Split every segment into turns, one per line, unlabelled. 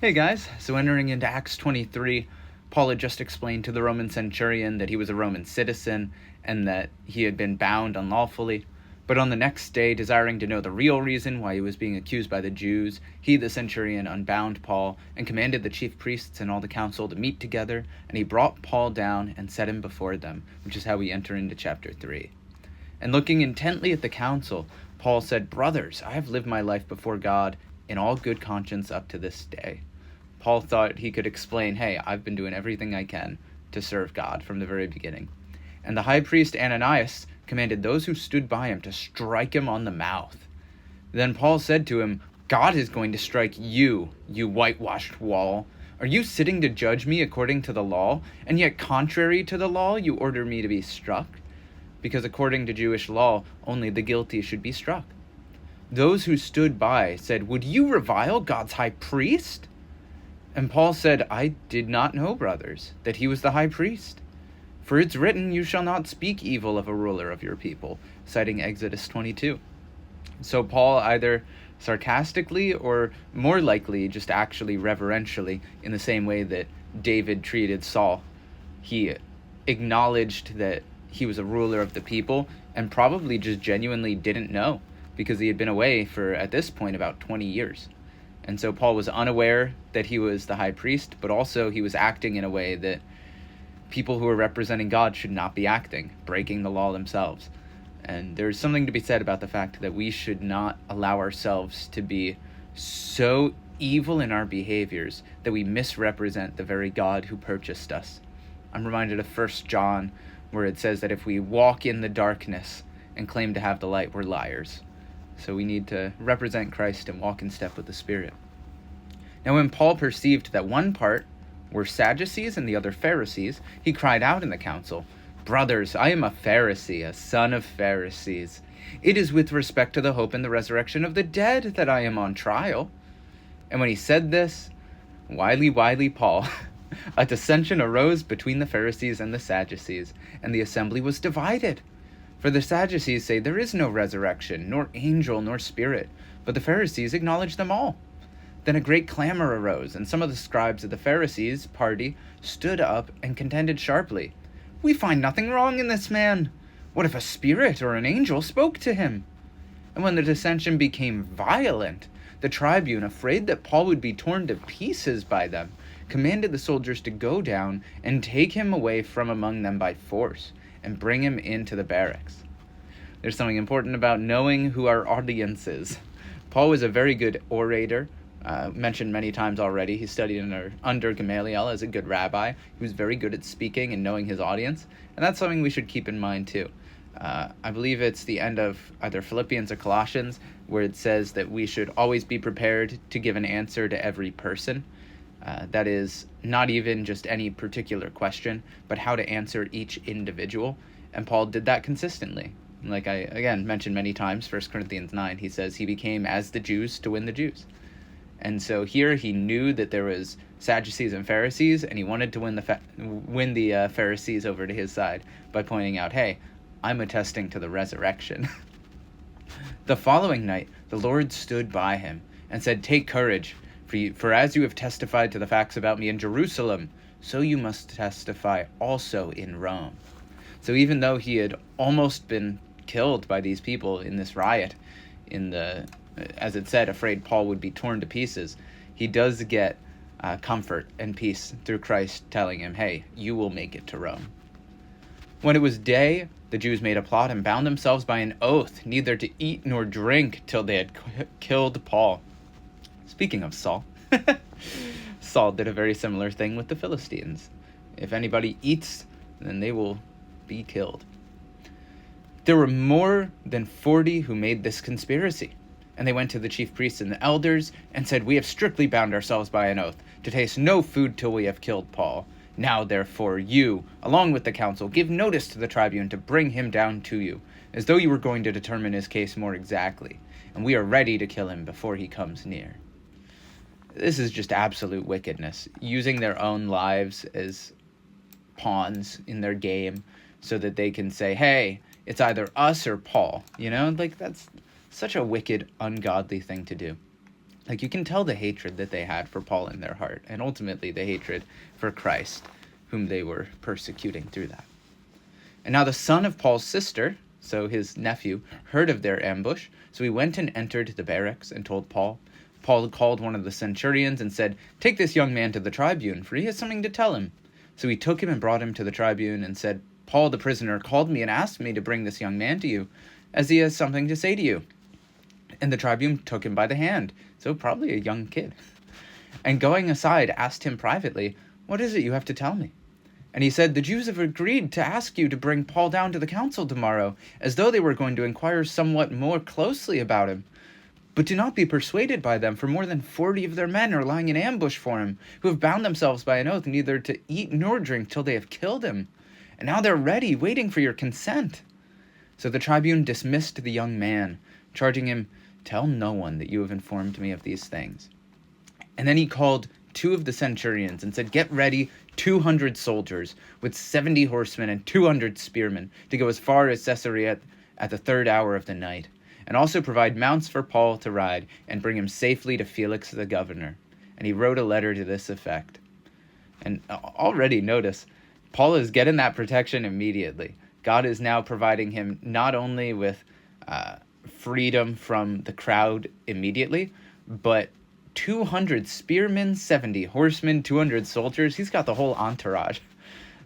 Hey guys, so entering into Acts 23, Paul had just explained to the Roman centurion that he was a Roman citizen and that he had been bound unlawfully. But on the next day, desiring to know the real reason why he was being accused by the Jews, he, the centurion, unbound Paul and commanded the chief priests and all the council to meet together, and he brought Paul down and set him before them, which is how we enter into chapter 3. And looking intently at the council, Paul said, "Brothers, I have lived my life before God in all good conscience up to this day." Paul thought he could explain, hey, I've been doing everything I can to serve God from the very beginning. And the high priest Ananias commanded those who stood by him to strike him on the mouth. Then Paul said to him, "God is going to strike you, you whitewashed wall. Are you sitting to judge me according to the law, and yet contrary to the law you order me to be struck? Because according to Jewish law, only the guilty should be struck." Those who stood by said, "Would you revile God's high priest?" And Paul said, "I did not know, brothers, that he was the high priest. For it's written, you shall not speak evil of a ruler of your people," citing Exodus 22. So Paul either sarcastically or more likely just actually reverentially, in the same way that David treated Saul, he acknowledged that he was a ruler of the people and probably just genuinely didn't know because he had been away for, at this point, about 20 years. And so Paul was unaware that he was the high priest, but also he was acting in a way that people who are representing God should not be acting, breaking the law themselves. And there's something to be said about the fact that we should not allow ourselves to be so evil in our behaviors that we misrepresent the very God who purchased us. I'm reminded of 1 John, where it says that if we walk in the darkness and claim to have the light, we're liars. So we need to represent Christ and walk in step with the Spirit. Now when Paul perceived that one part were Sadducees and the other Pharisees, he cried out in the council, "Brothers, I am a Pharisee, a son of Pharisees. It is with respect to the hope and the resurrection of the dead that I am on trial." And when he said this, wily Paul, a dissension arose between the Pharisees and the Sadducees, and the assembly was divided. For the Sadducees say there is no resurrection, nor angel, nor spirit, but the Pharisees acknowledge them all. Then a great clamor arose, and some of the scribes of the Pharisees' party stood up and contended sharply, "We find nothing wrong in this man. What if a spirit or an angel spoke to him?" And when the dissension became violent, the tribune, afraid that Paul would be torn to pieces by them, commanded the soldiers to go down and take him away from among them by force, and bring him into the barracks. There's something important about knowing who our audience is. Paul was a very good orator, mentioned many times already. He studied under Gamaliel as a good rabbi. He was very good at speaking and knowing his audience, and that's something we should keep in mind too. I believe it's the end of either Philippians or Colossians where it says that we should always be prepared to give an answer to every person. That is not even just any particular question, but how to answer each individual. And Paul did that consistently. Like I, again, mentioned many times, 1 Corinthians 9, he says he became as the Jews to win the Jews. And so here he knew that there was Sadducees and Pharisees, and he wanted to win the Pharisees over to his side by pointing out, hey, I'm attesting to the resurrection. The following night, the Lord stood by him and said, "Take courage. For as you have testified to the facts about me in Jerusalem, so you must testify also in Rome." So even though he had almost been killed by these people in this riot, as it said, afraid Paul would be torn to pieces, he does get comfort and peace through Christ telling him, hey, you will make it to Rome. When it was day, the Jews made a plot and bound themselves by an oath neither to eat nor drink till they had killed Paul. Speaking of Saul, Saul did a very similar thing with the Philistines. If anybody eats, then they will be killed. There were more than 40 who made this conspiracy, and they went to the chief priests and the elders and said, "We have strictly bound ourselves by an oath to taste no food till we have killed Paul. Now, therefore, you, along with the council, give notice to the tribune to bring him down to you, as though you were going to determine his case more exactly, and we are ready to kill him before he comes near." This is just absolute wickedness, using their own lives as pawns in their game so that they can say, hey, it's either us or Paul. Like, that's such a wicked, ungodly thing to do. Like, you can tell the hatred that they had for Paul in their heart, and ultimately the hatred for Christ, whom they were persecuting through that. And now the son of Paul's sister, so his nephew, heard of their ambush, so he went and entered the barracks and told Paul. Paul called one of the centurions and said, "Take this young man to the tribune, for he has something to tell him." So he took him and brought him to the tribune and said, "Paul the prisoner called me and asked me to bring this young man to you, as he has something to say to you." And the tribune took him by the hand, so probably a young kid, and going aside asked him privately, "What is it you have to tell me?" And he said, "The Jews have agreed to ask you to bring Paul down to the council tomorrow, as though they were going to inquire somewhat more closely about him. But do not be persuaded by them, for more than 40 of their men are lying in ambush for him, who have bound themselves by an oath neither to eat nor drink till they have killed him. And now they're ready, waiting for your consent." So the tribune dismissed the young man, charging him, "Tell no one that you have informed me of these things." And then he called 2 of the centurions and said, "Get ready 200 soldiers with 70 horsemen and 200 spearmen to go as far as Caesarea at the 3rd hour of the night, and also provide mounts for Paul to ride and bring him safely to Felix the governor." And he wrote a letter to this effect. And already notice, Paul is getting that protection immediately. God is now providing him not only with freedom from the crowd immediately, but 200 spearmen, 70 horsemen, 200 soldiers. He's got the whole entourage.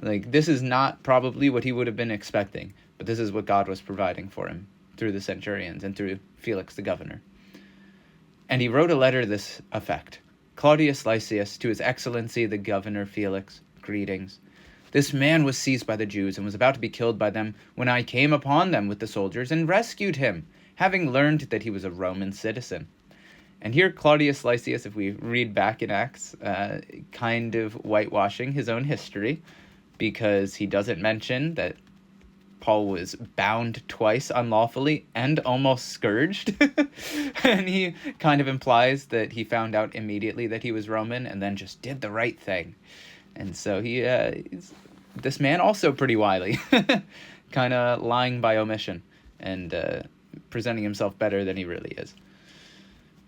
Like, this is not probably what he would have been expecting, but this is what God was providing for him through the centurions and through Felix the governor. And he wrote a letter to this effect. "Claudius Lysias, to his excellency the governor Felix, greetings. This man was seized by the Jews and was about to be killed by them when I came upon them with the soldiers and rescued him, having learned that he was a Roman citizen." And here Claudius Lysias, if we read back in Acts, kind of whitewashing his own history, because he doesn't mention that Paul was bound twice unlawfully and almost scourged. And he kind of implies that he found out immediately that he was Roman and then just did the right thing. And so this man also pretty wily, kind of lying by omission and presenting himself better than he really is.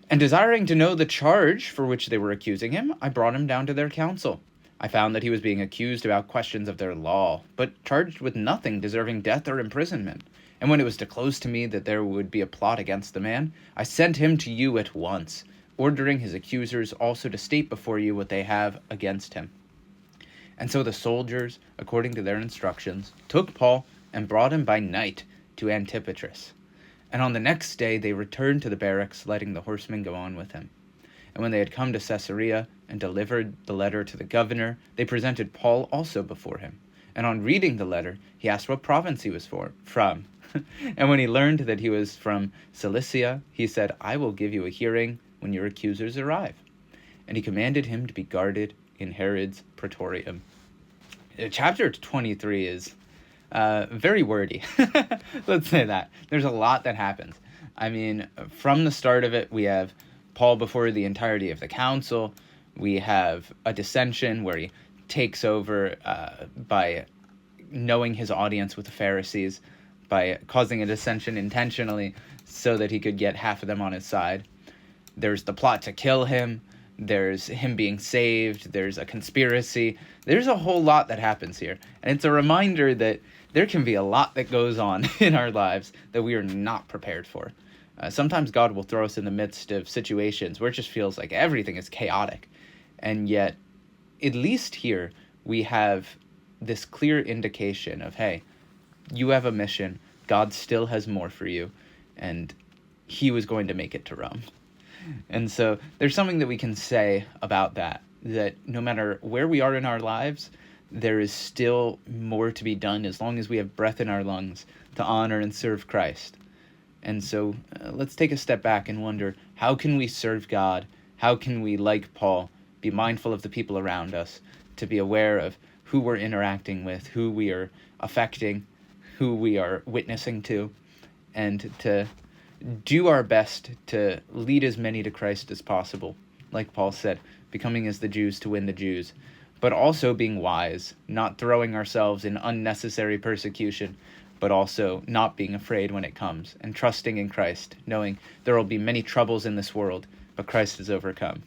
"And desiring to know the charge for which they were accusing him, I brought him down to their council. I found that he was being accused about questions of their law, but charged with nothing deserving death or imprisonment. And when it was disclosed to me that there would be a plot against the man, I sent him to you at once, ordering his accusers also to state before you what they have against him." And so the soldiers, according to their instructions, took Paul and brought him by night to Antipatris. And on the next day they returned to the barracks, letting the horsemen go on with him. And when they had come to Caesarea and delivered the letter to the governor, they presented Paul also before him. And on reading the letter, he asked what province he was from. And when he learned that he was from Cilicia, he said, "I will give you a hearing when your accusers arrive." And he commanded him to be guarded in Herod's praetorium. Chapter 23 is very wordy. Let's say that. There's a lot that happens. I mean, from the start of it, we have Paul before the entirety of the council. We have a dissension where he takes over by knowing his audience with the Pharisees, by causing a dissension intentionally so that he could get half of them on his side. There's the plot to kill him. There's him being saved. There's a conspiracy. There's a whole lot that happens here. And it's a reminder that there can be a lot that goes on in our lives that we are not prepared for. Sometimes God will throw us in the midst of situations where it just feels like everything is chaotic. And yet, at least here, we have this clear indication of, hey, you have a mission. God still has more for you. And he was going to make it to Rome. And so there's something that we can say about that no matter where we are in our lives, there is still more to be done as long as we have breath in our lungs to honor and serve Christ. And so let's take a step back and wonder, how can we serve God? How can we, like Paul, be mindful of the people around us, to be aware of who we're interacting with, who we are affecting, who we are witnessing to, and to do our best to lead as many to Christ as possible, like Paul said, becoming as the Jews to win the Jews, but also being wise, not throwing ourselves in unnecessary persecution, but also not being afraid when it comes, and trusting in Christ, knowing there will be many troubles in this world, but Christ has overcome.